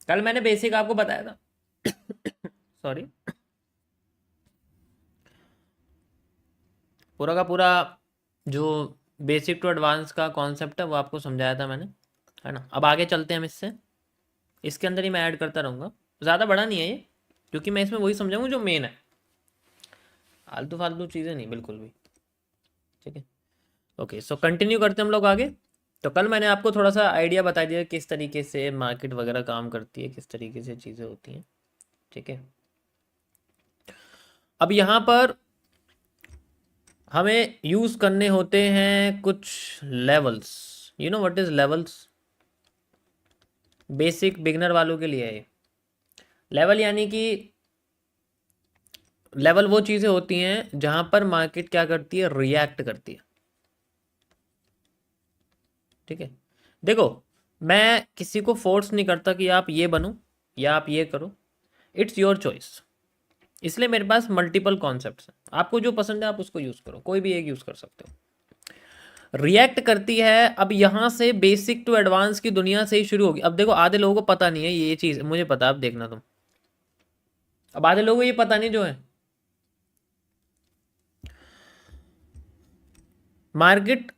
कल मैंने बेसिक आपको बताया था। सॉरी। पूरा का पूरा जो बेसिक टू एडवांस का कॉन्सेप्ट है वो आपको समझाया था मैंने, है ना। अब आगे चलते हैं हम इससे, इसके अंदर ही मैं ऐड करता रहूँगा। ज़्यादा बड़ा नहीं है ये, क्योंकि मैं इसमें वही समझाऊंगा जो मेन है, आलतू फालतू चीज़ें नहीं बिल्कुल भी। ठीक है, ओके। सो कंटिन्यू करते हैं हम लोग आगे। तो कल मैंने आपको थोड़ा सा आइडिया बता दिया किस तरीके से मार्केट वगैरह काम करती है, किस तरीके से चीज़ें होती हैं। ठीक है, अब यहाँ पर हमें यूज़ करने होते हैं कुछ levels. You know what is levels? Basic beginner वालों के लिए है लेवल, यानी कि लेवल वो चीज़ें होती हैं जहाँ पर मार्केट क्या करती है, रिएक्ट करती है। ठीक है, देखो, मैं किसी को फोर्स नहीं करता कि आप ये बनो या आप ये करो, इट्स योर चॉइस। इसलिए मेरे पास मल्टीपल कॉन्सेप्ट्स हैं, आपको जो पसंद है आप उसको यूज़ करो, कोई भी एक यूज़ कर सकते हो। रिएक्ट करती है, अब यहाँ से बेसिक टू एडवांस की दुनिया से ही शुरू होगी। अब देखो, आधे लोगों को पता नहीं है ये चीज़, मुझे पता है, अब देखना तुम। अब आधे लोगों को ये पता नहीं जो है मार्केट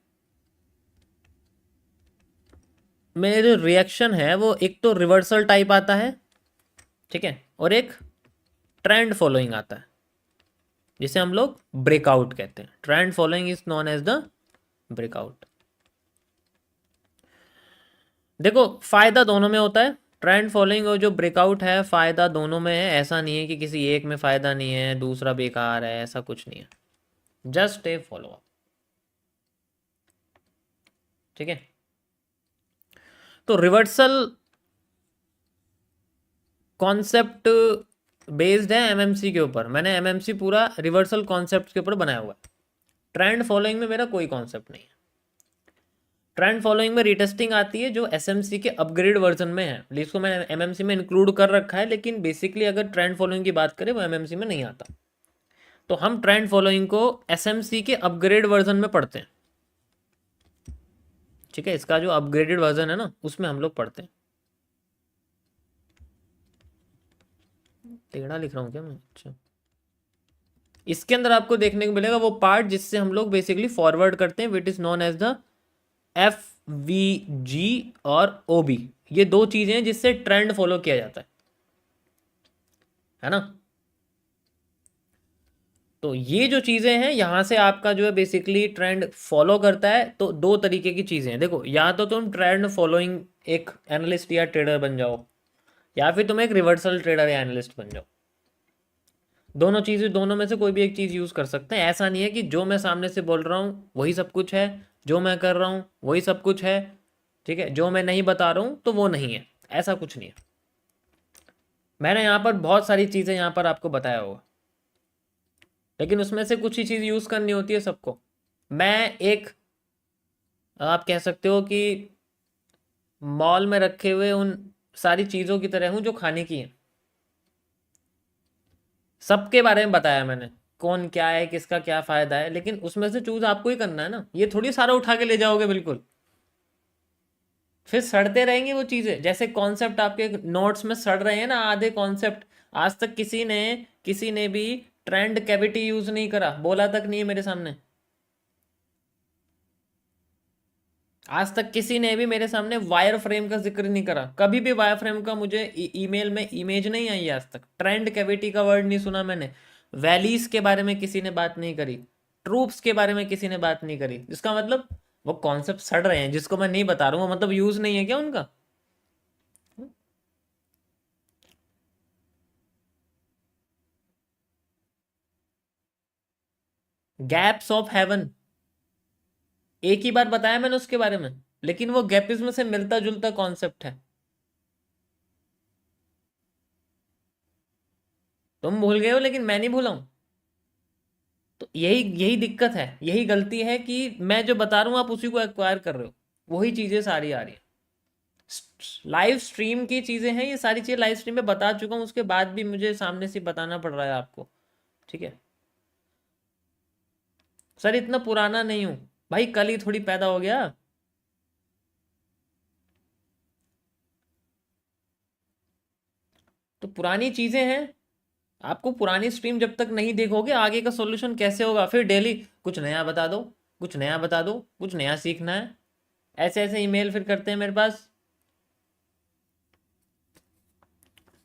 में जो रिएक्शन है वो एक तो रिवर्सल टाइप आता है, ठीक है, और एक ट्रेंड फॉलोइंग आता है, जिसे हम लोग ब्रेकआउट कहते हैं। Trend following is known as the breakout. देखो, फायदा दोनों में होता है, ट्रेंड फॉलोइंग और जो ब्रेकआउट है, फायदा दोनों में है। ऐसा नहीं है कि किसी एक में फायदा नहीं है दूसरा बेकार है, ऐसा कुछ नहीं है। Just a follow up. ठीक है, तो रिवर्सल कॉन्सेप्ट बेस्ड है एमएमसी के ऊपर। मैंने एमएमसी पूरा रिवर्सल कॉन्सेप्ट के ऊपर बनाया हुआ है। ट्रेंड फॉलोइंग में मेरा कोई कॉन्सेप्ट नहीं है। ट्रेंड फॉलोइंग में रिटेस्टिंग आती है जो एसएमसी के अपग्रेड वर्जन में है, जिसको मैंने एमएमसी में इंक्लूड कर रखा है, लेकिन बेसिकली अगर ट्रेंड फॉलोइंग की बात करें वो एमएमसी में नहीं आता। तो हम ट्रेंड फॉलोइंग को एसएमसी के अपग्रेड वर्जन में पढ़ते हैं। ठीक है, इसका जो अपग्रेडेड वर्जन है ना उसमें हम लोग पढ़ते हैं। टेढ़ा लिख रहा हूँ क्या मैं? अच्छा, इसके अंदर आपको देखने को मिलेगा वो पार्ट जिससे हम लोग बेसिकली फॉरवर्ड करते हैं, which is known as the F V G और ओ बी। ये दो चीजें हैं जिससे ट्रेंड फॉलो किया जाता है ना। तो ये जो चीजें हैं यहां से आपका जो है बेसिकली ट्रेंड फॉलो करता है। तो दो तरीके की चीजें हैं, देखो, या तो तुम ट्रेंड फॉलोइंग एक एनालिस्ट या ट्रेडर बन जाओ, या फिर तुम एक रिवर्सल ट्रेडर या एनालिस्ट बन जाओ। दोनों चीज़ें, दोनों में से कोई भी एक चीज़ यूज़ कर सकते हैं। ऐसा नहीं है कि जो मैं सामने से बोल रहा हूँ वही सब कुछ है, जो मैं कर रहा हूँ वही सब कुछ है। ठीक है, जो मैं नहीं बता रहा हूँ तो वो नहीं है, ऐसा कुछ नहीं है। मैंने यहाँ पर बहुत सारी चीज़ें यहाँ पर आपको बताया होगा, लेकिन उसमें से कुछ ही चीज़ यूज़ करनी होती है सबको। मैं एक, आप कह सकते हो कि मॉल में रखे हुए उन सारी चीज़ों की तरह हूँ जो खाने की हैं। सबके बारे में बताया मैंने, कौन क्या है, किसका क्या फ़ायदा है, लेकिन उसमें से चूज़ आपको ही करना है ना। ये थोड़ी सारा उठा के ले जाओगे बिल्कुल, फिर सड़ते रहेंगे वो चीज़ें। जैसे कॉन्सेप्ट आपके नोट्स में सड़ रहे हैं ना आधे कॉन्सेप्ट। आज तक किसी ने भी ट्रेंड कैविटी यूज़ नहीं करा, बोला तक नहीं है मेरे सामने। आज तक किसी ने भी मेरे सामने वायर फ्रेम का जिक्र नहीं करा, कभी भी वायर फ्रेम का मुझे ईमेल में इमेज नहीं आई आज तक। ट्रेंड कैविटी का वर्ड नहीं सुना मैंने। वैलीज के बारे में किसी ने बात नहीं करी, ट्रूप्स के बारे में किसी ने बात नहीं करी। जिसका मतलब वो कॉन्सेप्ट सड़ रहे हैं, जिसको मैं नहीं बता रहा हूँ, मतलब यूज नहीं है क्या उनका? गैप्स ऑफ हेवन, एक ही बार बताया मैंने उसके बारे में, लेकिन वो गैपिज्म में से मिलता जुलता कॉन्सेप्ट है। तुम भूल गए हो लेकिन मैं नहीं भूला हूं। तो यही यही दिक्कत है, यही गलती है कि मैं जो बता रहा हूँ आप उसी को एक्वायर कर रहे हो, वही चीजें सारी आ रही हैं। लाइव स्ट्रीम की चीजें हैं ये सारी चीजें, लाइव स्ट्रीम में बता चुका हूँ, उसके बाद भी मुझे सामने से बताना पड़ रहा है आपको। ठीक है सर, इतना पुराना नहीं हूं भाई, कल ही थोड़ी पैदा हो गया। तो पुरानी चीज़ें हैं, आपको पुरानी स्ट्रीम जब तक नहीं देखोगे आगे का सॉल्यूशन कैसे होगा? फिर डेली कुछ नया बता दो, कुछ नया बता दो, कुछ नया सीखना है, ऐसे ऐसे ईमेल फिर करते हैं मेरे पास।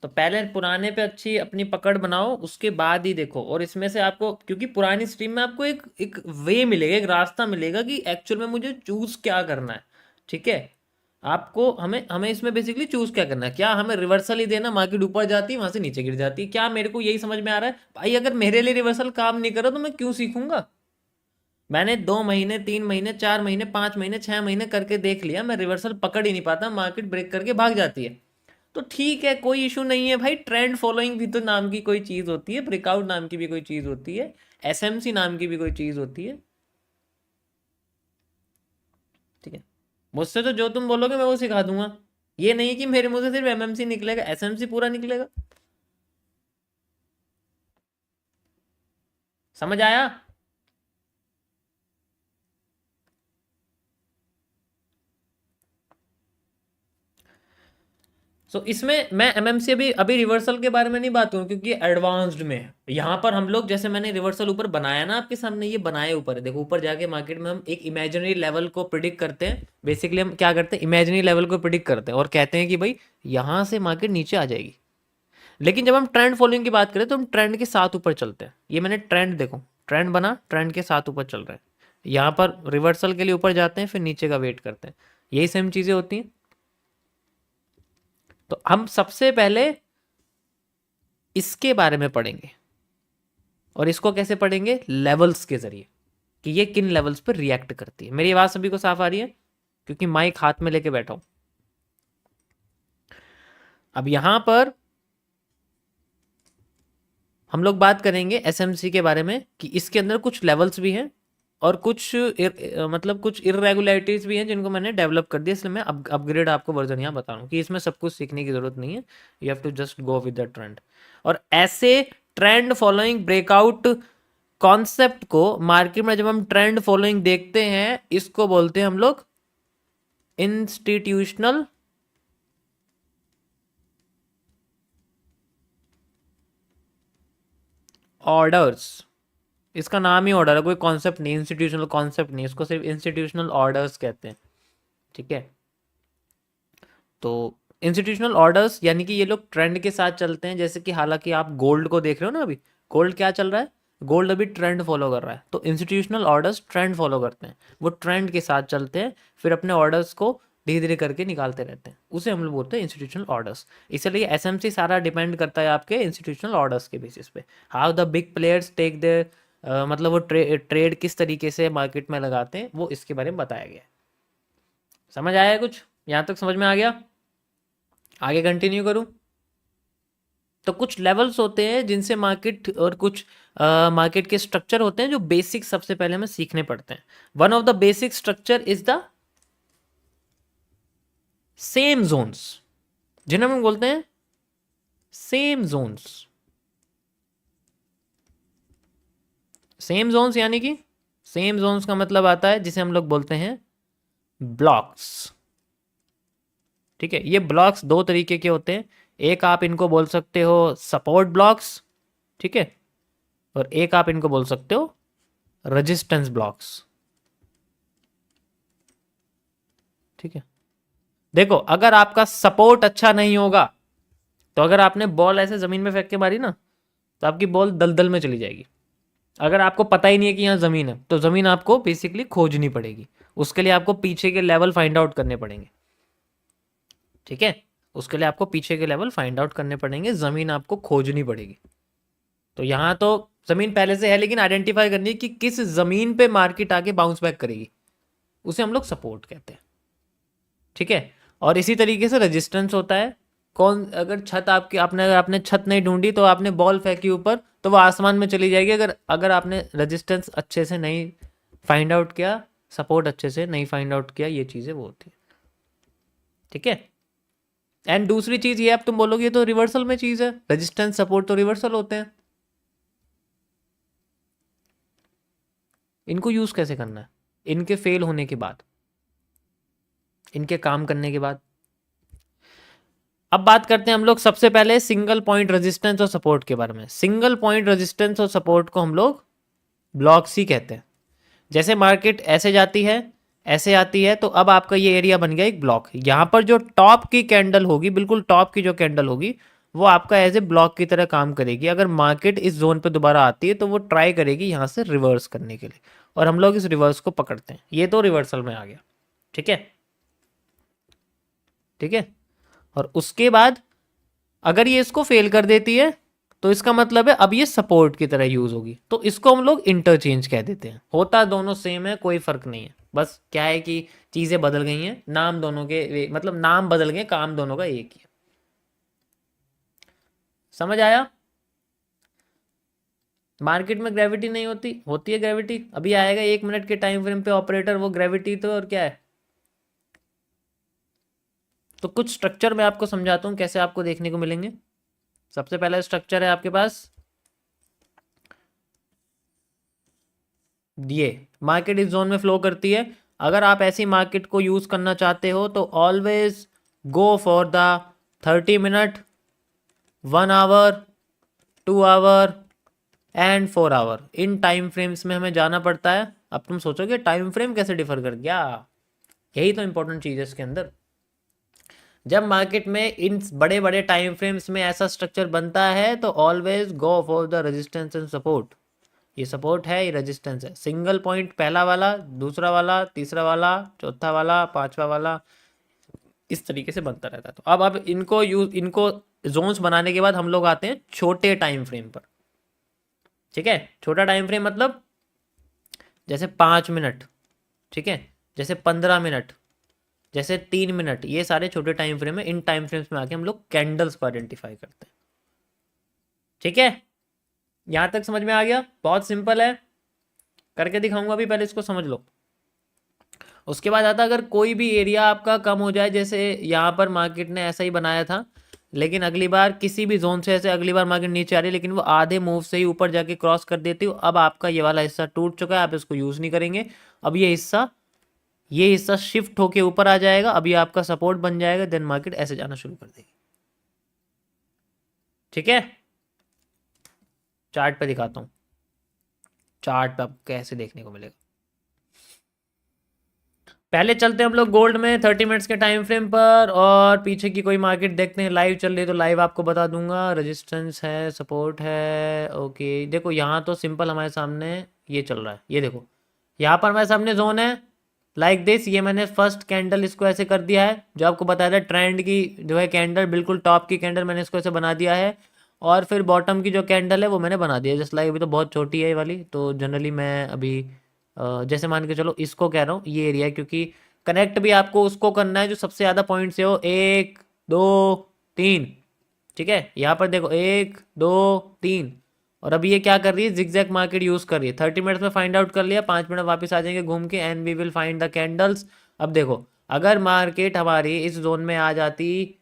तो पहले पुराने पे अच्छी अपनी पकड़ बनाओ, उसके बाद ही देखो। और इसमें से आपको, क्योंकि पुरानी स्ट्रीम में आपको एक एक वे मिलेगा, एक रास्ता मिलेगा कि एक्चुअल में मुझे चूज क्या करना है। ठीक है, आपको हमें हमें इसमें बेसिकली चूज क्या करना है। क्या हमें रिवर्सल ही देना, मार्केट ऊपर जाती है वहां से नीचे गिर जाती है? क्या मेरे को यही समझ में आ रहा है भाई, अगर मेरे लिए रिवर्सल काम नहीं कर रहा तो मैं क्यों सीखूंगा? मैंने 2 महीने, 3 महीने, 4 महीने, 5 महीने, 6 महीने करके देख लिया, मैं रिवर्सल पकड़ ही नहीं पाता, मार्केट ब्रेक करके भाग जाती है। तो ठीक है, कोई इशू नहीं है भाई, ट्रेंड फॉलोइंग भी तो नाम की कोई चीज होती है, ब्रेकआउट नाम की भी कोई चीज होती है, एसएमसी नाम की भी कोई चीज होती है। ठीक है, मुझसे तो जो तुम बोलोगे मैं वो सिखा दूंगा। ये नहीं कि मेरे मुंह से सिर्फ एमएमसी निकलेगा, एसएमसी पूरा निकलेगा। समझ आया? सो इसमें मैं एमएमसी अभी अभी रिवर्सल के बारे में नहीं बात करूँ, क्योंकि एडवांस्ड में है। यहाँ पर हम लोग, जैसे मैंने रिवर्सल ऊपर बनाया ना आपके सामने, ये बनाए ऊपर है, देखो ऊपर जाके मार्केट में हम एक इमेजिनरी लेवल को प्रिडिक्ट करते हैं। बेसिकली हम क्या करते हैं, इमेजिनरी लेवल को प्रिडिक्ट करते हैं और कहते हैं कि भाई यहाँ से मार्केट नीचे आ जाएगी। लेकिन जब हम ट्रेंड फॉलोइंग की बात करें तो हम ट्रेंड के साथ ऊपर चलते हैं। ये मैंने ट्रेंड, देखो ट्रेंड बना, ट्रेंड के साथ ऊपर चल रहे हैं। यहाँ पर रिवर्सल के लिए ऊपर जाते हैं, फिर नीचे का वेट करते हैं। यही सेम चीजें होती हैं। तो हम सबसे पहले इसके बारे में पढ़ेंगे, और इसको कैसे पढ़ेंगे, लेवल्स के जरिए, कि ये किन लेवल्स पर रिएक्ट करती है। मेरी आवाज सभी को साफ आ रही है? क्योंकि माइक हाथ में लेके बैठा हूं। अब यहां पर हम लोग बात करेंगे एसएमसी के बारे में, कि इसके अंदर कुछ लेवल्स भी हैं और कुछ मतलब कुछ इरेगुलरिटीज भी हैं जिनको मैंने डेवलप कर दिया। इसलिए मैं अपग्रेड आपको वर्जन यहाँ बता रहा हूँ कि इसमें सब कुछ सीखने की जरूरत नहीं है, you have to just go with the trend. और ऐसे ट्रेंड फॉलोइंग ब्रेकआउट कॉन्सेप्ट को मार्केट में जब हम ट्रेंड फॉलोइंग देखते हैं, इसको बोलते हैं हम लोग इंस्टीट्यूशनल ऑर्डर्स। इसका नाम ही ऑर्डर है, कोई कॉन्सेप्ट नहीं, इंस्टीट्यूशनल कॉन्सेप्ट नहीं, इसको सिर्फ इंस्टीट्यूशनल ऑर्डर्स कहते हैं। ठीक है, तो इंस्टीट्यूशनल ऑर्डर्स यानी कि ये लोग ट्रेंड के साथ चलते हैं। जैसे कि हालांकि आप गोल्ड को देख रहे हो ना, अभी गोल्ड क्या चल रहा है, गोल्ड अभी ट्रेंड फॉलो कर रहा है। तो इंस्टीट्यूशनल ऑर्डर्स ट्रेंड फॉलो करते हैं, वो ट्रेंड के साथ चलते हैं, फिर अपने ऑर्डर्स को धीरे धीरे करके निकालते रहते हैं, उसे हम लोग बोलते हैं इंस्टीट्यूशनल ऑर्डर्स। इसलिए एसएमसी सारा डिपेंड करता है आपके इंस्टीट्यूशनल ऑर्डर्स के बेसिस पे, how the big players take the मतलब वो ट्रेड किस तरीके से मार्केट में लगाते हैं, वो इसके बारे में बताया गया है। समझ आया है कुछ? यहाँ तक समझ में आ गया? आगे कंटिन्यू करूं? तो कुछ लेवल्स होते हैं जिनसे मार्केट, और कुछ मार्केट के स्ट्रक्चर होते हैं जो बेसिक सबसे पहले हमें सीखने पड़ते हैं। One of the basic structure is the same zones, जिन्हें हम बोलते हैं सेम जोन्स। सेम जोन्स यानी कि सेम जोन्स का मतलब आता है जिसे हम लोग बोलते हैं ब्लॉक्स। ठीक है, ये ब्लॉक्स दो तरीके के होते हैं। एक आप इनको बोल सकते हो सपोर्ट ब्लॉक्स, ठीक है, और एक आप इनको बोल सकते हो रेजिस्टेंस ब्लॉक्स। ठीक है, देखो अगर आपका सपोर्ट अच्छा नहीं होगा, तो अगर आपने बॉल ऐसे जमीन में फेंक के मारी ना, तो आपकी बॉल दलदल में चली जाएगी। अगर आपको पता ही नहीं है कि यहाँ जमीन है, तो जमीन आपको बेसिकली खोजनी पड़ेगी। उसके लिए आपको पीछे के लेवल फाइंड आउट करने पड़ेंगे। ठीक है, उसके लिए आपको पीछे के लेवल फाइंड आउट करने पड़ेंगे, जमीन आपको खोजनी पड़ेगी। तो यहाँ तो जमीन पहले से है, लेकिन आइडेंटिफाई करनी है कि किस जमीन पे मार्केट आके बाउंस बैक करेगी, उसे हम लोग सपोर्ट कहते हैं। ठीक है, और इसी तरीके से रेजिस्टेंस होता है। कौन, अगर छत आपकी, आपने अगर आपने छत नहीं ढूंढी तो आपने बॉल फेंकी ऊपर, तो वो आसमान में चली जाएगी। अगर अगर आपने रेजिस्टेंस अच्छे से नहीं फाइंड आउट किया, सपोर्ट अच्छे से नहीं फाइंड आउट किया, ये चीजें वो होती है। ठीक है, एंड दूसरी चीज ये, अब तुम बोलोगे ये तो रिवर्सल में चीज है, रेजिस्टेंस सपोर्ट तो रिवर्सल होते हैं, इनको यूज कैसे करना है? इनके फेल होने के बाद, इनके काम करने के बाद। अब बात करते हैं हम लोग सबसे पहले सिंगल पॉइंट रेजिस्टेंस और सपोर्ट के बारे में। सिंगल पॉइंट रेजिस्टेंस और सपोर्ट को हम लोग ब्लॉक्स ही कहते हैं। जैसे मार्केट ऐसे जाती है, ऐसे आती है, तो अब आपका ये एरिया बन गया एक ब्लॉक। यहाँ पर जो टॉप की कैंडल होगी, बिल्कुल टॉप की जो कैंडल होगी, वो आपका एज ए ब्लॉक की तरह काम करेगी। अगर मार्केट इस जोन पे दोबारा आती है तो वो ट्राई करेगी यहाँ से रिवर्स करने के लिए, और हम लोग इस रिवर्स को पकड़ते हैं। ये तो रिवर्सल में आ गया, ठीक है, ठीक है। और उसके बाद अगर ये इसको फेल कर देती है तो इसका मतलब है अब ये सपोर्ट की तरह यूज होगी, तो इसको हम लोग इंटरचेंज कह देते हैं। होता दोनों सेम है, कोई फर्क नहीं है, बस क्या है कि चीजें बदल गई हैं, नाम दोनों के मतलब नाम बदल गए, काम दोनों का एक ही है। समझ आया? मार्केट में ग्रेविटी नहीं होती, होती है ग्रेविटी। अभी आएगा 1 मिनट के टाइम फ्रेम पे ऑपरेटर, वो ग्रेविटी तो और क्या है। तो कुछ स्ट्रक्चर मैं आपको समझाता हूँ कैसे आपको देखने को मिलेंगे। सबसे पहला स्ट्रक्चर है आपके पास ये, मार्केट इस जोन में फ्लो करती है। अगर आप ऐसी मार्केट को यूज करना चाहते हो तो always go for the 30 minute, 1 hour, 2 hour and 4 hour. इन टाइम फ्रेम्स में हमें जाना पड़ता है। अब तुम सोचोगे टाइम फ्रेम कैसे डिफर कर गया, यही तो इंपॉर्टेंट चीज है इसके अंदर। जब मार्केट में इन बड़े बड़े टाइम फ्रेम्स में ऐसा स्ट्रक्चर बनता है तो always go for the resistance and support. ये सपोर्ट है, ये रेजिस्टेंस है। सिंगल पॉइंट पहला वाला, दूसरा वाला, तीसरा वाला, चौथा वाला, पांचवा वाला, इस तरीके से बनता रहता है। तो अब इनको जोन्स बनाने के बाद हम लोग आते हैं छोटे टाइम फ्रेम पर, ठीक है। छोटा टाइम फ्रेम मतलब जैसे 5 मिनट, ठीक है, जैसे 15 मिनट, जैसे 3 मिनट, ये सारे छोटे टाइम फ्रेम है। इन टाइम फ्रेम्स में आके हम लोग कैंडल्स को आइडेंटिफाई करते हैं, ठीक है। यहां तक समझ में आ गया? बहुत सिंपल है, करके दिखाऊंगा अभी, पहले इसको समझ लो। उसके बाद आता अगर कोई भी एरिया आपका कम हो जाए, जैसे यहाँ पर मार्केट ने ऐसा ही बनाया था, लेकिन अगली बार किसी भी जोन से ऐसे अगली बार मार्केट नीचे आ रही है, लेकिन वो आधे मूव से ही ऊपर जाके क्रॉस कर देती हो। अब आपका ये वाला हिस्सा टूट चुका है, आप इसको यूज नहीं करेंगे। अब ये हिस्सा शिफ्ट होके ऊपर आ जाएगा, अब ये आपका सपोर्ट बन जाएगा, देन मार्केट ऐसे जाना शुरू कर देगी, ठीक है। चार्ट पे दिखाता हूँ, चार्ट पे आपको कैसे देखने को मिलेगा। पहले चलते हैं हम लोग गोल्ड में 30 मिनट्स के टाइम फ्रेम पर, और पीछे की कोई मार्केट देखते हैं। लाइव चल रही है तो लाइव आपको बता दूंगा। रेजिस्टेंस है, सपोर्ट है, ओके। देखो यहाँ तो सिंपल हमारे सामने ये चल रहा है, ये देखो यहाँ पर हमारे सामने जोन है लाइक दिस। ये मैंने फर्स्ट कैंडल इसको ऐसे कर दिया है, जो आपको बताया था ट्रेंड की जो है कैंडल, बिल्कुल टॉप की कैंडल, मैंने इसको ऐसे बना दिया है। और फिर बॉटम की जो कैंडल है वो मैंने बना दिया जस्ट लाइक। अभी तो बहुत छोटी है ये वाली, तो जनरली मैं अभी जैसे मान के चलो इसको कह रहा हूँ ये एरिया, क्योंकि कनेक्ट भी आपको उसको करना है जो सबसे ज़्यादा पॉइंट से हो, 1 2 3, ठीक है। यहाँ पर देखो 1 2 3, और अभी ये क्या कर रही है, जिगजैग मार्केट यूज कर रही है। 30 मिनट्स में फाइंड आउट कर लिया, 5 मिनट वापस आ जाएंगे घूम के, and we will find the candles. अब देखो अगर मार्केट हमारी इस जोन में आ जाती,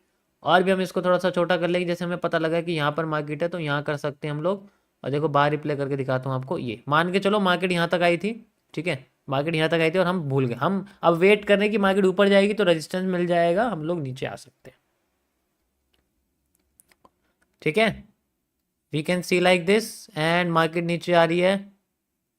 और भी हम इसको थोड़ा सा छोटा कर लेंगे, जैसे हमें पता लगा कि यहाँ पर मार्केट है तो यहाँ कर सकते हैं हम लोग। और देखो बाहर रिप्ले करके दिखाता हूँ आपको, ये मान के चलो मार्केट यहाँ तक आई थी, ठीक है, मार्केट यहाँ तक आई थी और हम भूल गए। हम अब वेट कर रहे हैं कि मार्केट ऊपर जाएगी तो रेजिस्टेंस मिल जाएगा, हम लोग नीचे आ सकते हैं, ठीक है। We can see like this, and market नीचे आ रही है,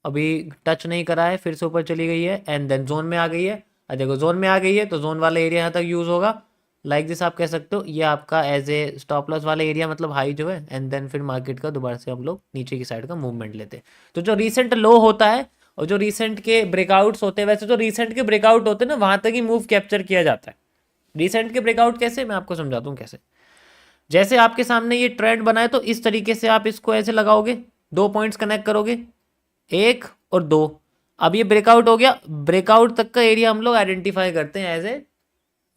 अभी टच नहीं करा है, फिर से ऊपर चली गई है, एंड देन जोन में आ गई है। देखो जोन में आ गई है तो जोन वाला एरिया यहाँ तक यूज होगा, लाइक दिस आप कह सकते हो। ये आपका एज ए स्टॉप लॉस वाला एरिया, मतलब हाई जो है, एंड देन फिर मार्केट का दोबारा से हम लोग नीचे की साइड का मूवमेंट लेते हैं। तो जो रिसेंट लो होता है और जो रिसेंट के ब्रेकआउट्स होते हैं, वैसे तो रिसेंट के ब्रेकआउट होते हैं ना, वहां तक ही मूव कैप्चर किया जाता है। रिसेंट के ब्रेकआउट कैसे, मैं आपको समझाता हूँ कैसे। जैसे आपके सामने ये ट्रेंड बना है तो इस तरीके से आप इसको ऐसे लगाओगे, 2 पॉइंट्स कनेक्ट करोगे, 1 और 2। अब ये ब्रेकआउट हो गया, ब्रेकआउट तक का एरिया हम लोग आइडेंटिफाई करते हैं एज ए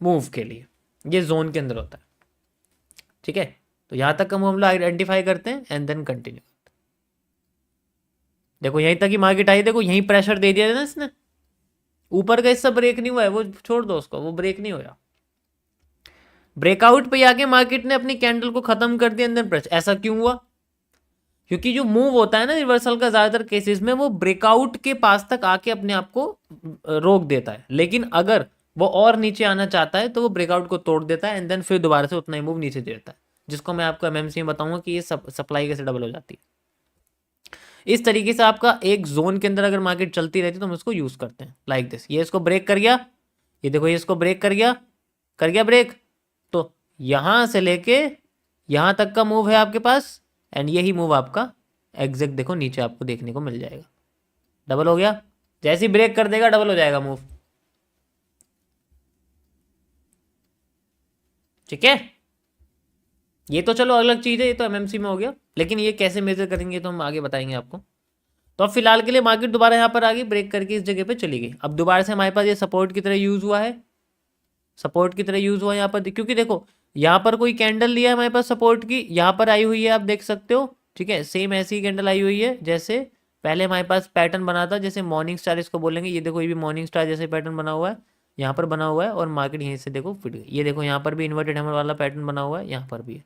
मूव के लिए, ये जोन के अंदर होता है, ठीक है। तो यहां तक का मूव हम लोग आइडेंटिफाई करते हैं एंड देन कंटिन्यू करते हैं। देखो यहीं तक ही मार्केट आई, देखो यहीं प्रेशर दे दिया ना इसने, ऊपर का हिस्सा ब्रेक नहीं हुआ है, वो छोड़ दो उसको, वो ब्रेक नहीं हुआ। ब्रेकआउट पे आके मार्केट ने अपनी कैंडल को खत्म कर दिया अंदर प्रेशर। ऐसा क्यों हुआ? क्योंकि जो मूव होता है ना रिवर्सल का, ज्यादातर केसेस में वो ब्रेकआउट के पास तक आके अपने आप को रोक देता है। लेकिन अगर वो और नीचे आना चाहता है तो वो ब्रेकआउट को तोड़ देता है एंड देन फिर दोबारा से उतना ही मूव नीचे देता है, जिसको मैं आपको एमएमसी में बताऊंगा कि ये सप्लाई कैसे डबल हो जाती है। इस तरीके से आपका एक जोन के अंदर अगर मार्केट चलती रहती है तो हम इसको यूज करते हैं लाइक दिस। ये इसको ब्रेक कर गया, ये देखो ये इसको ब्रेक कर गया ब्रेक, तो यहां से लेके यहां तक का मूव है आपके पास एंड यही मूव आपका एग्जैक्ट देखो नीचे आपको देखने को मिल जाएगा, डबल हो गया। जैसे ही ब्रेक कर देगा डबल हो जाएगा मूव, ठीक है। ये तो चलो अलग चीज है, ये तो एमएमसी में हो गया, लेकिन ये कैसे मेजर करेंगे तो हम आगे बताएंगे आपको। तो अब फिलहाल के लिए मार्केट दोबारा यहाँ पर आ गई, ब्रेक करके इस जगह पे चली गई। अब दोबारा से हमारे पास ये सपोर्ट की तरह यूज हुआ है, सपोर्ट की तरह यूज हुआ यहाँ पर, क्योंकि देखो यहाँ पर कोई कैंडल लिया है हमारे पास सपोर्ट की, यहाँ पर आई हुई है आप देख सकते हो, ठीक है। सेम ऐसी ही कैंडल आई हुई है जैसे पहले हमारे पास पैटर्न बना था, जैसे मॉर्निंग स्टार इसको बोलेंगे। ये देखो ये भी मॉर्निंग स्टार जैसे पैटर्न बना हुआ है, यहाँ पर बना हुआ है और मार्केट यहीं से देखो फिट गई। ये देखो यहाँ पर भी इन्वर्टेड हैमर वाला पैटर्न बना हुआ है, यहाँ पर भी है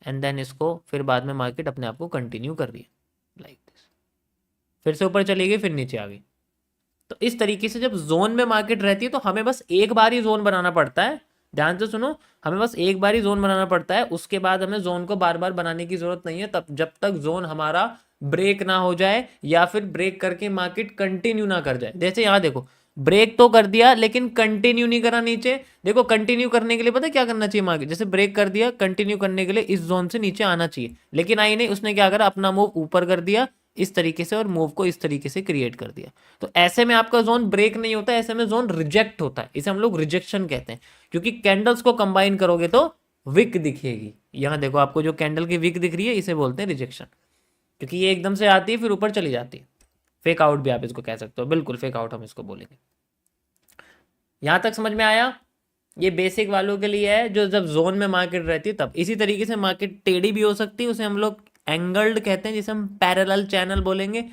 एंड देन इसको फिर बाद में मार्केट अपने आप को कंटिन्यू कर रही है लाइक दिस, फिर से ऊपर चली गई फिर नीचे आ गई। तो इस तरीके से जब जोन में मार्केट रहती है तो हमें बस एक बार ही जोन बनाना पड़ता है, ध्यान से सुनो, हमें बस एक बार ही जोन बनाना पड़ता है, उसके बाद हमें जोन को बार बार बनाने की जरूरत नहीं है, तब जब तक जोन हमारा ब्रेक ना हो जाए या फिर ब्रेक करके मार्केट कंटिन्यू ना कर जाए। जैसे यहाँ देखो ब्रेक तो कर दिया लेकिन कंटिन्यू नहीं करा नीचे, देखो कंटिन्यू करने के लिए पता है क्या करना चाहिए मार्केट, जैसे ब्रेक कर दिया कंटिन्यू करने के लिए इस जोन से नीचे आना चाहिए, लेकिन आई नहीं, उसने क्या करा अपना मूव ऊपर कर दिया इस तरीके से और मूव को इस तरीके से क्रिएट कर दिया। तो ऐसे में आपका जोन ब्रेक नहीं होता, ऐसे में जोन रिजेक्ट होता है, इसे हम लोग रिजेक्शन कहते हैं, क्योंकि कैंडल्स को कंबाइन करोगे तो विक दिखेगी। यहां देखो आपको जो कैंडल की विक दिख रही है इसे बोलते हैं रिजेक्शन, क्योंकि ये एकदम से आती है फिर ऊपर चली जाती है। फेक आउट भी आप इसको कह सकते हो, बिल्कुल फेक आउट हम इसको बोलेंगे। यहां तक समझ में आया? ये बेसिक वालों के लिए है जो जब जोन में मार्केट रहती है तब। इसी तरीके से मार्केट टेढ़ी भी हो सकती है, उसे हम लोग एंगल्ड कहते हैं, जिसे हम पैरेलल चैनल बोलेंगे।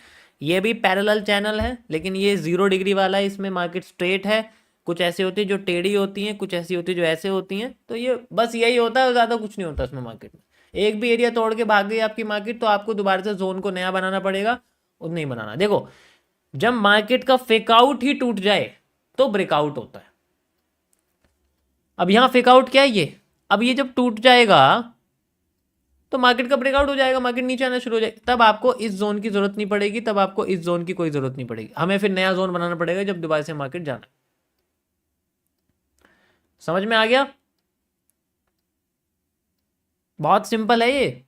ये भी पैरेलल चैनल है लेकिन ये 0 डिग्री वाला है, इसमें मार्केट स्ट्रेट है। कुछ ऐसी होती है जो टेढ़ी होती हैं, कुछ ऐसी होती है जो ऐसे होती हैं, तो ये बस यही होता है, ज़्यादा कुछ नहीं होता इसमें मार्केट में। एक भी एरिया तोड़ के भाग गई आपकी मार्केट तो आपको दोबारा से जोन को नया बनाना पड़ेगा, और नहीं बनाना। देखो जब मार्केट का फेकआउट ही टूट जाए तो ब्रेकआउट होता है। अब यहां फेकआउट क्या है ये, अब ये जब टूट जाएगा तो मार्केट का ब्रेकआउट हो जाएगा, मार्केट नीचे आना शुरू हो जाएगा, तब आपको इस जोन की जरूरत नहीं पड़ेगी, तब आपको इस जोन की कोई जरूरत नहीं पड़ेगी, हमें फिर नया जोन बनाना पड़ेगा जब दोबारा से मार्केट जाना। समझ में आ गया? बहुत सिंपल है ये,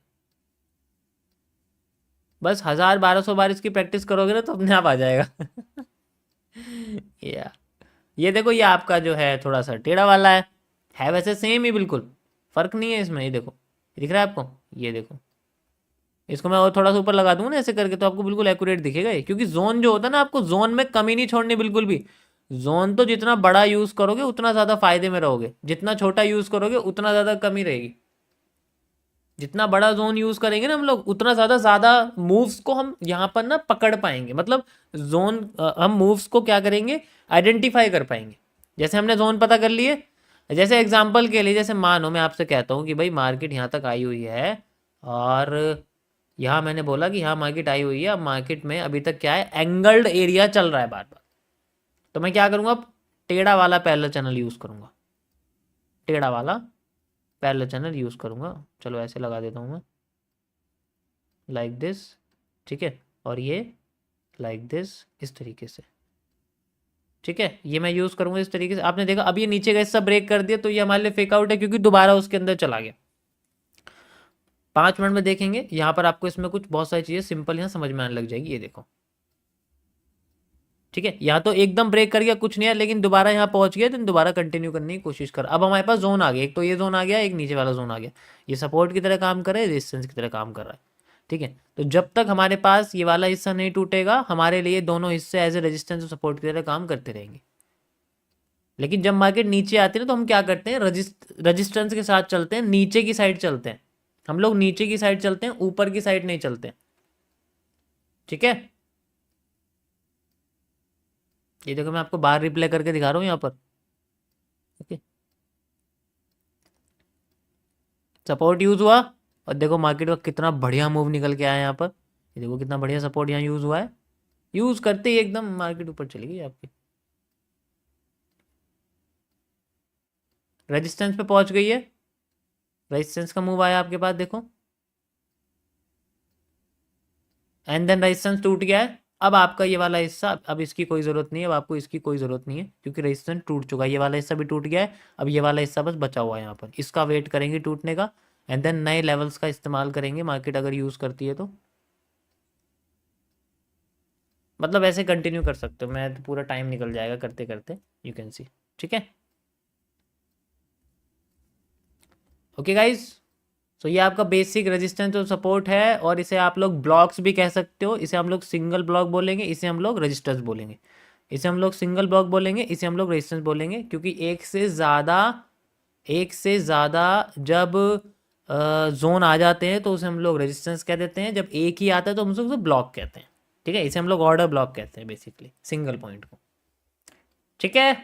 बस 1000-1200 बार इसकी प्रैक्टिस करोगे ना तो अपने आप आ जाएगा। या ये देखो ये आपका जो है थोड़ा सा टेढ़ा वाला है वैसे सेम ही बिल्कुल, फर्क नहीं है इसमें। ये देखो दिख रहा है आपको, ये देखो इसको मैं और थोड़ा सा ऊपर लगा दूंगा ना ऐसे करके तो आपको बिल्कुल एक्यूरेट दिखेगा ये, क्योंकि जोन जो होता है ना आपको जोन में कमी नहीं छोड़नी बिल्कुल भी। जोन तो जितना बड़ा यूज करोगे उतना ज्यादा फायदे में रहोगे, जितना छोटा यूज करोगे उतना ज्यादा कमी रहेगी। जितना बड़ा जोन यूज करेंगे ना हम लोग उतना ज्यादा मूव्स को हम यहाँ पर ना पकड़ पाएंगे, मतलब जोन हम मूव्स को क्या करेंगे आइडेंटिफाई कर पाएंगे। जैसे हमने जोन पता कर लिए, जैसे एग्जांपल के लिए जैसे मानो मैं आपसे कहता हूँ कि भाई मार्केट यहाँ तक आई हुई है और यहाँ मैंने बोला कि यहाँ मार्केट आई हुई है, अब मार्केट में अभी तक क्या है एंगल्ड एरिया चल रहा है बार बार, तो मैं क्या करूँगा अब टेढ़ा वाला पैरेलल चैनल यूज करूँगा, टेढ़ा वाला पैरेलल चैनल यूज करूँगा। चलो ऐसे लगा देता हूँ मैं लाइक दिस, ठीक है, और ये लाइक दिस इस तरीके से, ठीक है, ये मैं यूज करूंगा इस तरीके से। आपने देखा अब ये नीचे का हिस्सा ब्रेक कर दिया तो ये हमारे लिए फेक आउट है क्योंकि दोबारा उसके अंदर चला गया। 5 मिनट में देखेंगे यहाँ पर आपको इसमें कुछ बहुत सारी चीजें सिंपल यहाँ समझ में आने लग जाएगी। ये देखो ठीक है, यहाँ तो एकदम ब्रेक कर गया कुछ नहीं है, लेकिन दोबारा यहाँ पहुंच गया तो दोबारा कंटिन्यू करने की कोशिश कर। अब हमारे पास जोन आ गया, एक तो ये जोन आ गया, एक नीचे वाला जोन आ गया, ये सपोर्ट की तरह काम कर रहा है, रेजिस्टेंस की तरह काम कर रहा है, ठीक है। तो जब तक हमारे पास ये वाला हिस्सा नहीं टूटेगा हमारे लिए दोनों हिस्से एज ए रेजिस्टेंस और सपोर्ट की तरह काम करते रहेंगे। लेकिन जब मार्केट नीचे आती है ना तो हम क्या करते हैं रजिस्टेंस के साथ चलते हैं, नीचे की साइड चलते हैं हम लोग, नीचे की साइड चलते हैं, ऊपर की साइड नहीं चलते, ठीक है। ये देखो मैं आपको बाहर रिप्ले करके दिखा रहा हूँ यहाँ पर, ओके। सपोर्ट यूज हुआ और देखो मार्केट का कितना बढ़िया मूव निकल के आया यहाँ पर, ये देखो कितना बढ़िया सपोर्ट यहाँ यूज हुआ है, यूज करते ही एकदम मार्केट ऊपर चली गई आपकी। रेजिस्टेंस पे पहुंच गई है, रेजिस्टेंस का मूव आया आपके पास, देखो, एंड देन रेजिस्टेंस टूट गया है। अब आपका ये वाला हिस्सा, अब इसकी कोई ज़रूरत नहीं है, अब आपको इसकी कोई ज़रूरत नहीं है क्योंकि रेजिस्टेंस टूट चुका है, ये वाला हिस्सा भी टूट गया है। अब ये वाला हिस्सा बस बचा हुआ है यहाँ पर, इसका वेट करेंगे टूटने का, एंड देन नए लेवल्स का इस्तेमाल करेंगे मार्केट अगर यूज़ करती है तो। मतलब ऐसे कंटिन्यू कर सकते हो, मैं तो पूरा टाइम निकल जाएगा करते करते, यू कैन सी। ठीक है, ओके गाइज। सो ये आपका बेसिक रेजिस्टेंस और सपोर्ट है, और इसे आप लोग ब्लॉक्स भी कह सकते हो। इसे हम लोग सिंगल ब्लॉक बोलेंगे, इसे हम लोग रजिस्टर्स बोलेंगे। इसे हम लोग सिंगल ब्लॉक बोलेंगे, इसे हम लोग रेजिस्टेंस बोलेंगे, क्योंकि एक से ज़्यादा जब जोन आ जाते हैं तो उसे हम लोग रेजिस्टेंस कह देते हैं, जब एक ही आता है तो हम उसे ब्लॉक कहते हैं। ठीक है, इसे हम लोग ऑर्डर ब्लॉक कहते हैं बेसिकली, सिंगल पॉइंट को। ठीक है,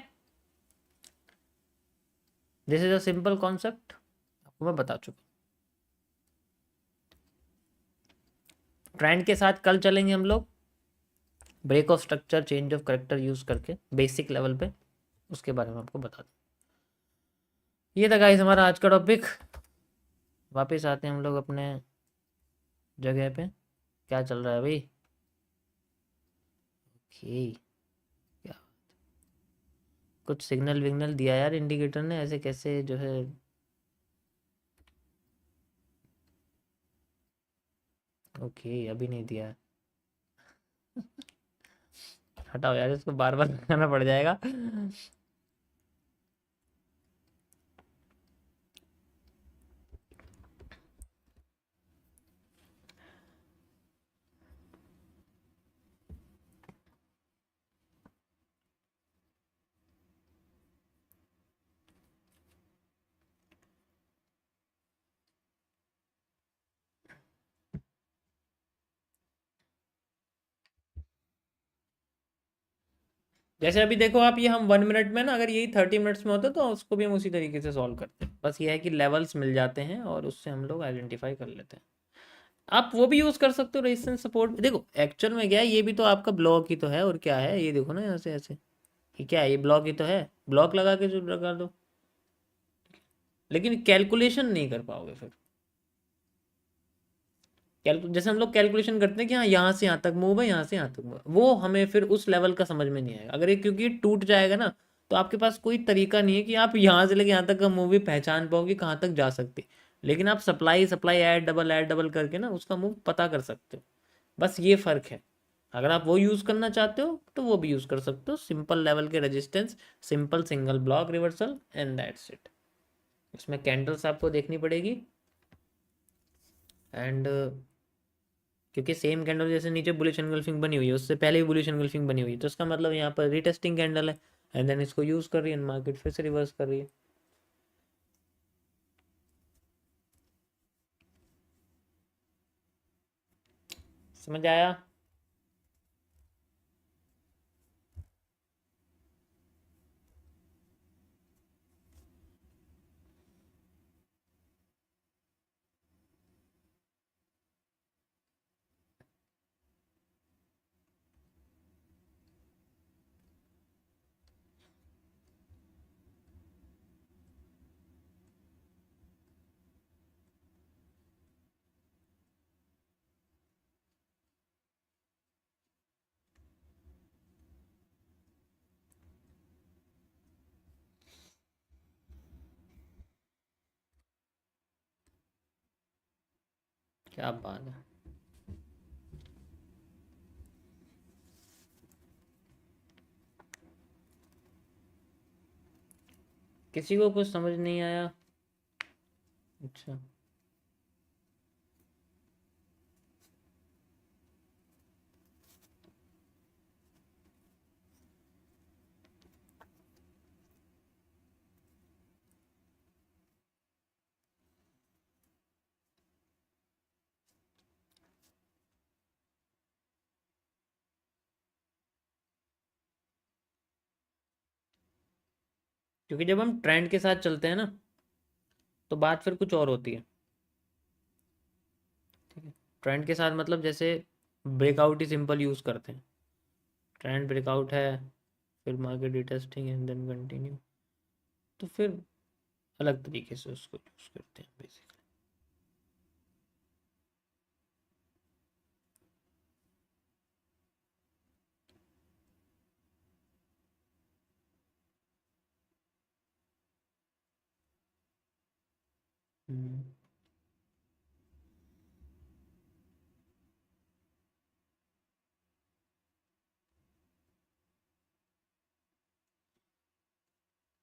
this is a simple concept, आपको मैं बता चुका। ट्रेंड के साथ कल चलेंगे हम लोग, break of structure, change of character use करके बेसिक लेवल पे, उसके बारे में आपको बता दूँ। ये था गाइस हमारा आज का टॉपिक। वापस आते हैं हम लोग अपने जगह पे, क्या चल रहा है भाई। ओके, क्या कुछ सिग्नल विग्नल दिया यार इंडिकेटर ने, ऐसे कैसे जो है। ओके, अभी नहीं दिया है। हटाओ यार, इसको बार बार लगाना पड़ जाएगा। जैसे अभी देखो आप, ये हम 1 मिनट में ना, अगर यही 30 मिनट्स में होता तो उसको भी हम उसी तरीके से सॉल्व करते हैं। बस ये है कि लेवल्स मिल जाते हैं और उससे हम लोग आइडेंटिफाई कर लेते हैं। आप वो भी यूज़ कर सकते हो रेजिस्टेंस सपोर्ट। देखो एक्चुअल में क्या है, ये भी तो आपका ब्लॉक ही तो है, और क्या है, ये देखो ना यहाँ से ऐसे, ये क्या है, ये ब्लॉक ही तो है, ब्लॉक लगा के जो लगा दो, लेकिन कैलकुलेशन नहीं कर पाओगे फिर। जैसे हम लोग कैलकुलेशन करते हैं कि हाँ यहाँ से यहाँ तक मूव है, यहाँ से यहाँ तक मूव है, वो हमें फिर उस लेवल का समझ में नहीं आएगा अगर ये, क्योंकि ये टूट जाएगा ना, तो आपके पास कोई तरीका नहीं है कि आप यहाँ से लेके यहाँ तक का मूव भी पहचान पाओगे कहाँ तक जा सकते। लेकिन आप सप्लाई सप्लाई ऐड डबल करके ना उसका मूव पता कर सकते हो। बस ये फ़र्क है। अगर आप वो यूज़ करना चाहते हो तो वो भी यूज़ कर सकते हो, सिंपल लेवल के resistance, simple single block reversal, and that's it. इसमें कैंडल्स आपको देखनी पड़ेगी, एंड क्योंकि सेम कैंडल जैसे नीचे बुलिश एंगल्फिंग बनी हुई है, उससे पहले भी बुलिश एंगल्फिंग बनी हुई है, तो इसका मतलब यहाँ पर रीटेस्टिंग कैंडल है, एंड देन इसको यूज़ कर रही है मार्केट, फिर से रिवर्स कर रही है। समझ आया? क्या बात है। किसी को कुछ समझ नहीं आया? अच्छा, क्योंकि जब हम ट्रेंड के साथ चलते हैं ना, तो बात फिर कुछ और होती है। ठीक है, ट्रेंड के साथ मतलब जैसे ब्रेकआउट ही सिंपल यूज़ करते हैं, ट्रेंड ब्रेकआउट है, फिर market retesting and then continue, तो फिर अलग तरीके से उसको यूज करते हैं बेसिकली।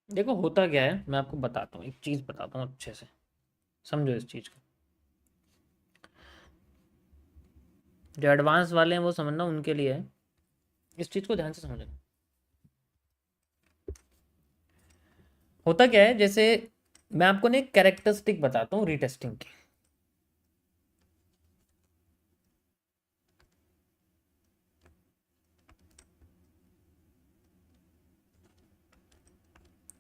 देखो होता क्या है, मैं आपको बताता हूँ, एक चीज़ बताता हूँ अच्छे से, समझो इस चीज़ को। जो एडवांस वाले हैं वो समझना उनके लिए है, इस चीज़ को ध्यान से समझना। होता क्या है, जैसे मैं आपको ना एक कैरेक्टरिस्टिक बताता हूँ रीटेस्टिंग की।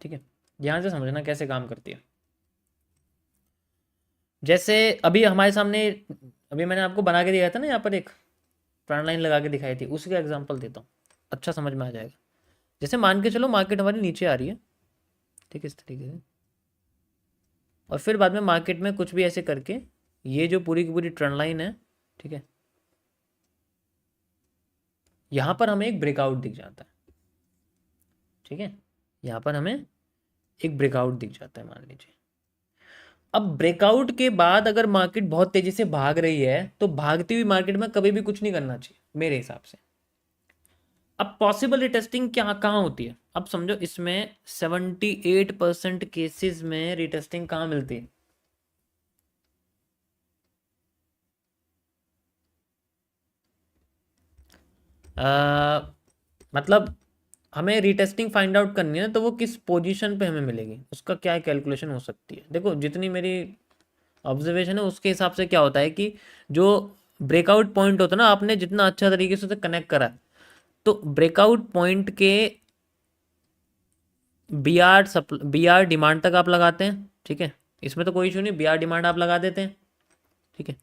ठीक है, ध्यान से समझना कैसे काम करती है। जैसे अभी हमारे सामने, अभी मैंने आपको बना के दिखाया था ना, यहाँ पर एक ट्रेंड लाइन लगा के दिखाई थी, उसी का एग्जांपल देता हूँ, अच्छा समझ में आ जाएगा। जैसे मान के चलो मार्केट हमारी नीचे आ रही है, ठीक है, इस तरीके से, और फिर बाद में मार्केट में कुछ भी ऐसे करके ये जो पूरी की पूरी ट्रेंड लाइन है, ठीक है, यहाँ पर हमें एक ब्रेकआउट दिख जाता है। ठीक है, यहाँ पर हमें एक ब्रेकआउट दिख जाता है मान लीजिए। अब ब्रेकआउट के बाद अगर मार्केट बहुत तेजी से भाग रही है, तो भागती हुई मार्केट में कभी भी कुछ नहीं करना चाहिए मेरे हिसाब से। अब पॉसिबल रिटेस्टिंग क्या कहाँ होती है, अब समझो इसमें 78% केसेस में रिटेस्टिंग कहाँ मिलती है? मतलब हमें रीटेस्टिंग फाइंड आउट करनी है ना, तो वो किस पोजीशन पे हमें मिलेगी, उसका क्या कैलकुलेशन हो सकती है। देखो जितनी मेरी ऑब्जर्वेशन है उसके हिसाब से क्या होता है कि जो ब्रेकआउट पॉइंट होता है ना, आपने जितना अच्छा तरीके से उसे कनेक्ट करा, तो ब्रेकआउट पॉइंट के बी आर डिमांड तक आप लगाते हैं। ठीक है, इसमें तो कोई इशू नहीं, बी आर डिमांड आप लगा देते हैं। ठीक है,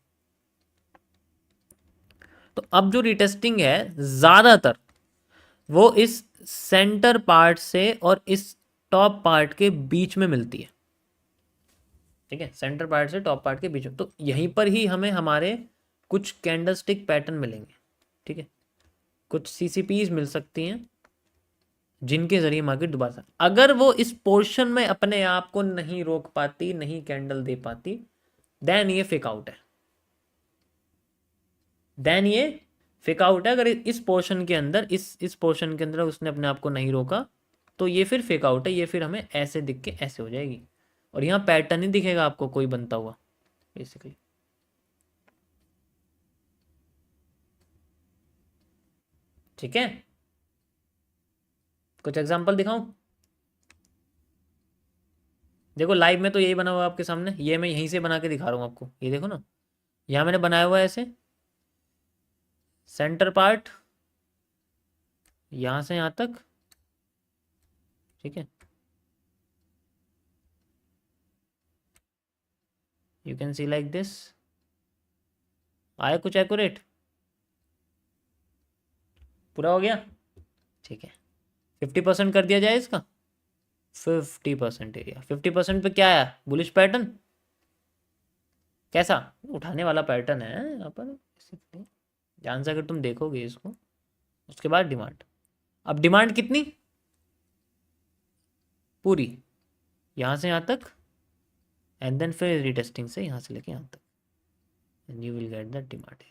तो अब जो रिटेस्टिंग है ज़्यादातर वो इस सेंटर पार्ट से और इस टॉप पार्ट के बीच में मिलती है। ठीक है, सेंटर पार्ट से टॉप पार्ट के बीच में, तो यहीं पर ही हमें हमारे कुछ कैंडलस्टिक पैटर्न मिलेंगे। ठीक है, कुछ सीसीपीज मिल सकती हैं जिनके जरिए मार्केट दोबारा अगर वो इस पोर्शन में अपने आप को नहीं रोक पाती, नहीं कैंडल दे पाती, देन ये फेक आउट है। देन ये फेक आउट है। अगर इस पोर्शन के अंदर, इस पोर्शन के अंदर उसने अपने आप को नहीं रोका, तो ये फिर फेक आउट है। ये फिर हमें ऐसे दिख के ऐसे हो जाएगी, और यहाँ पैटर्न ही दिखेगा आपको कोई बनता हुआ बेसिकली। ठीक है, कुछ एग्जांपल दिखाऊं? देखो लाइव में तो यही बना हुआ है आपके सामने, ये मैं यहीं से बना के दिखा रहा हूँ आपको, ये देखो ना, यहाँ मैंने बनाया हुआ है ऐसे, सेंटर पार्ट यहाँ से यहाँ तक। ठीक है, you can see like this. आया कुछ एक्यूरेट? पूरा हो गया? ठीक है, 50% कर दिया जाए इसका। 50% एरिया, 50% पे क्या है, बुलिश पैटर्न। कैसा उठाने वाला पैटर्न है यहाँ पर basically। ध्यान से अगर तुम देखोगे इसको, उसके बाद डिमांड, अब डिमांड कितनी, पूरी यहाँ से यहाँ तक, एंड देन फिर रीटेस्टिंग से यहाँ से लेके यहाँ तक, and you will get the demand.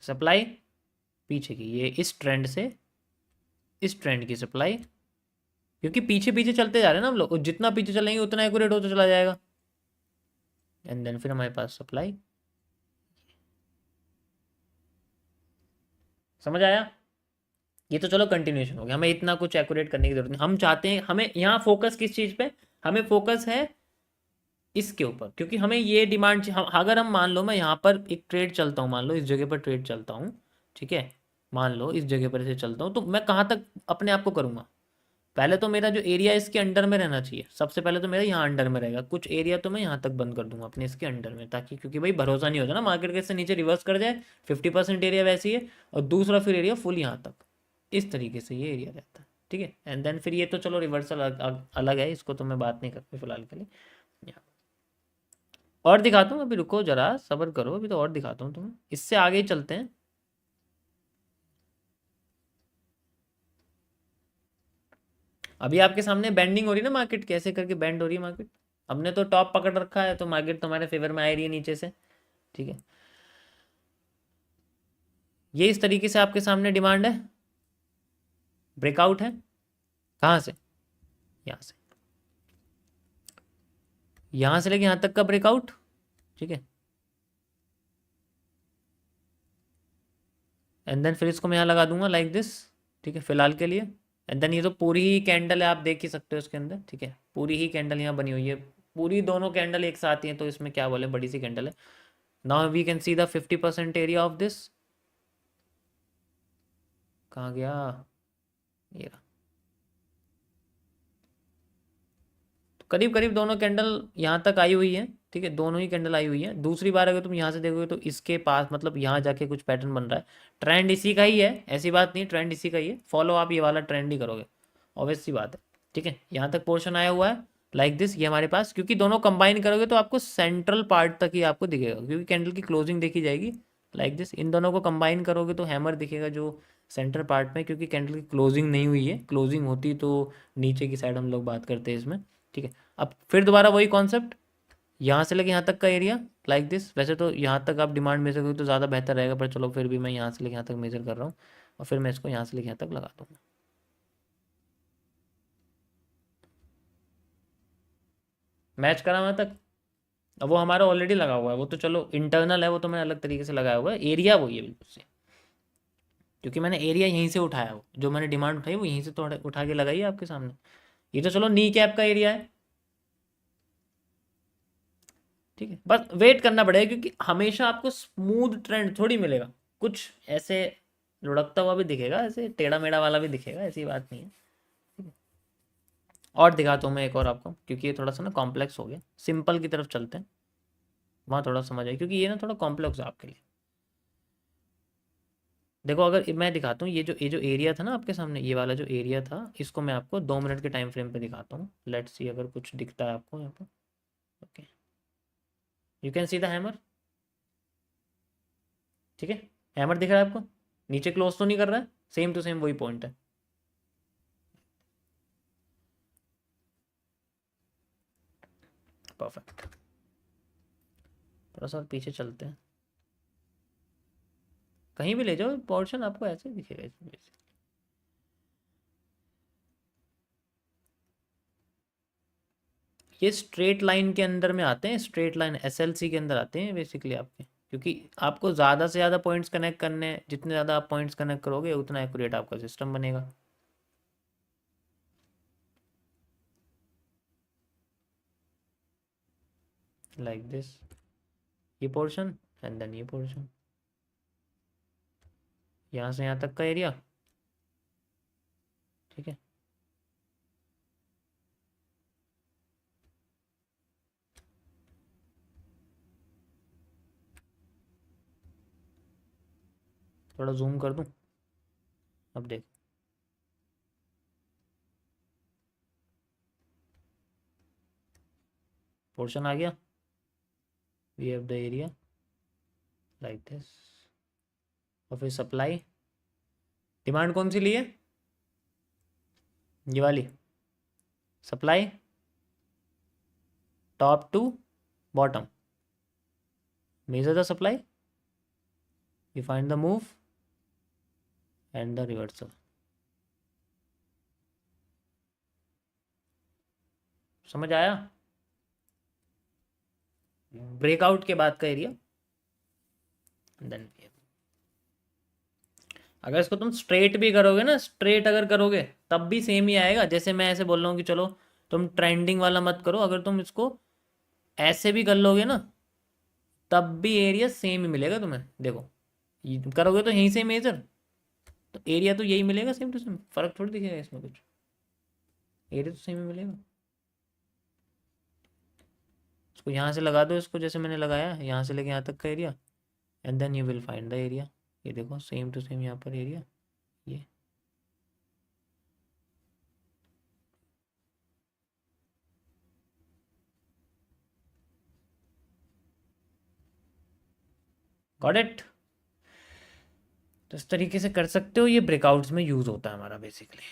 Supply पीछे की, ये इस ट्रेंड से इस ट्रेंड की सप्लाई, क्योंकि पीछे पीछे चलते जा रहे हैं ना हम लोग, जितना पीछे चलेंगे उतना एक्यूरेट होता चला जाएगा। एंड देन फिर हमारे पास सप्लाई। समझ आया? ये तो चलो कंटिन्यूएशन हो गया, हमें इतना कुछ एक्यूरेट करने की जरूरत नहीं। हम चाहते हैं, हमें यहाँ फोकस किस चीज़ पे, हमें फोकस है इसके ऊपर, क्योंकि हमें ये डिमांड, अगर हम मान लो मैं यहाँ पर एक ट्रेड चलता हूँ, मान लो इस जगह पर ट्रेड चलता हूँ, ठीक है, मान लो इस जगह पर ऐसे चलता हूँ, तो मैं कहाँ तक अपने आप को करूँगा, पहले तो मेरा जो एरिया इसके अंडर में रहना चाहिए, सबसे पहले तो मेरा यहाँ अंडर में रहेगा, कुछ एरिया तो मैं यहाँ तक बंद कर दूंगा अपने इसके अंडर में, ताकि, क्योंकि भाई भरोसा नहीं होता ना मार्केट के, इससे नीचे रिवर्स कर जाए, 50% एरिया वैसी है, और दूसरा फिर एरिया फुल यहाँ तक, इस तरीके से ये एरिया रहता है। ठीक है, एंड देन फिर ये तो चलो रिवर्सल अलग है, इसको तो मैं बात नहीं करती फिलहाल के लिए, और दिखाता हूँ, अभी रुको जरा सब्र करो, अभी तो और दिखाता हूँ तुम्हें, इससे आगे ही चलते हैं। अभी आपके सामने बेंडिंग हो रही है ना मार्केट, कैसे करके बेंड हो रही है मार्केट। हमने तो टॉप पकड़ रखा है तो मार्केट तुम्हारे फेवर में आ रही है नीचे से, ठीक है। ये इस तरीके से आपके सामने डिमांड है, ब्रेकआउट है, कहाँ से, यहाँ से, यहाँ से लेके यहाँ तक का ब्रेकआउट, ठीक है। एंड देन फिर इसको मैं यहाँ लगा दूंगा लाइक दिस, ठीक है, फिलहाल के लिए। एंड देन ये तो पूरी ही कैंडल है, आप देख ही सकते हो इसके अंदर, ठीक है, पूरी ही कैंडल यहाँ बनी हुई है, पूरी दोनों कैंडल एक साथ ही हैं, तो इसमें क्या बोले, बड़ी सी कैंडल है। Now we can see the 50% area of this, कहाँ गया, ये रहा। तो करीब करीब दोनों कैंडल यहाँ तक आई हुई है, ठीक है, दोनों ही कैंडल आई हुई है। दूसरी बार अगर तुम यहाँ से देखोगे तो इसके पास मतलब यहाँ जाके कुछ पैटर्न बन रहा है, ट्रेंड इसी का ही है, ऐसी बात नहीं, ट्रेंड इसी का ही है, फॉलो आप ये वाला ट्रेंड ही करोगे, ऑब्वियस सी बात है, ठीक है। यहाँ तक पोर्शन आया हुआ है लाइक दिस, ये हमारे पास, क्योंकि दोनों कंबाइन करोगे तो आपको सेंट्रल पार्ट तक ही आपको दिखेगा, क्योंकि कैंडल की क्लोजिंग देखी जाएगी लाइक दिस। इन दोनों को कंबाइन करोगे तो हैमर दिखेगा जो सेंटर पार्ट में, क्योंकि कैंडल की क्लोजिंग नहीं हुई है, क्लोजिंग होती तो नीचे की साइड हम लोग बात करते हैं इसमें, ठीक है। अब फिर दोबारा वही कॉन्सेप्ट, यहाँ से लेके यहाँ तक का एरिया लाइक दिस। वैसे तो यहाँ तक आप डिमांड मेजर करोगे तो ज़्यादा बेहतर रहेगा, पर चलो फिर भी मैं यहाँ से लेके यहाँ तक मेजर कर रहा हूँ, और फिर मैं इसको यहाँ से लेके यहाँ तक लगा दूँगा। मैच करा वहाँ तक, अब वो हमारा ऑलरेडी लगा हुआ है, वो तो चलो इंटरनल है, वो तो मैंने अलग तरीके से लगाया हुआ है, एरिया वही है बिल्कुल से, क्योंकि मैंने एरिया यहीं से उठाया, वो जो मैंने डिमांड उठाई वो यहीं से तो उठा के लगाई है आपके सामने। ये तो चलो नी कैप का एरिया है, ठीक है। बस वेट करना पड़ेगा, क्योंकि हमेशा आपको स्मूथ ट्रेंड थोड़ी मिलेगा, कुछ ऐसे लुढ़कता हुआ भी दिखेगा, ऐसे टेढ़ा मेढ़ा वाला भी दिखेगा, ऐसी बात नहीं है। और दिखाता हूँ मैं एक और आपको, क्योंकि ये थोड़ा सा ना कॉम्प्लेक्स हो गया, सिंपल की तरफ चलते हैं, वहाँ थोड़ा समझ आए, क्योंकि ये ना थोड़ा कॉम्प्लेक्स है आपके लिए। देखो अगर मैं दिखाता हूँ, ये जो एरिया था ना आपके सामने, ये वाला जो एरिया था, इसको मैं आपको 2 मिनट के टाइम फ्रेम पे दिखाता हूँ, लेट्स सी अगर कुछ दिखता है आपको यहाँ पर। Okay, you can see the hammer, ठीक है, हैमर दिख रहा है आपको, नीचे क्लोज तो नहीं कर रहा है, सेम टू सेम वही पॉइंट है। परफेक्ट, थोड़ा सा और पीछे चलते हैं, कहीं भी ले जाओ पोर्शन आपको ऐसे ही दिखेगा इसमें basically। ये स्ट्रेट लाइन के अंदर में आते हैं, स्ट्रेट लाइन एसएलसी के अंदर आते हैं बेसिकली आपके, क्योंकि आपको ज़्यादा से ज़्यादा पॉइंट्स कनेक्ट करने हैं, जितने ज़्यादा आप पॉइंट्स कनेक्ट करोगे उतना एक्यूरेट आपका सिस्टम बनेगा। लाइक दिस, ये पोर्शन एंड देन ये पोर्शन, यहाँ से यहाँ तक का एरिया, ठीक है। थोड़ा जूम कर दूँ, अब देख, पोर्शन आ गया, we have the area like this, और फिर सप्लाई, डिमांड कौन सी ली है, ये वाली supply, top to bottom, measure the supply, you find the move and the reversal। समझ आया, ब्रेकआउट के बाद का एरिया, देन अगर इसको तुम स्ट्रेट भी करोगे ना, स्ट्रेट अगर करोगे तब भी सेम ही आएगा। जैसे मैं ऐसे बोल रहा हूँ कि चलो तुम ट्रेंडिंग वाला मत करो, अगर तुम इसको ऐसे भी कर लोगे ना तब भी एरिया सेम ही मिलेगा तुम्हें। देखो करोगे तो यहीं से मेजर, तो एरिया तो यही मिलेगा सेम टू सेम, फर्क थोड़ी दिखेगा इसमें कुछ, एरिया तो सेम ही मिलेगा। इसको यहाँ से लगा दो, इसको जैसे मैंने लगाया यहाँ से लेके यहाँ तक का area, and then you will find the area. ये देखो सेम टू सेम यहाँ पर एरिया, ये गॉट इट। तो इस तरीके से कर सकते हो, ये ब्रेकआउट्स में यूज़ होता है हमारा बेसिकली।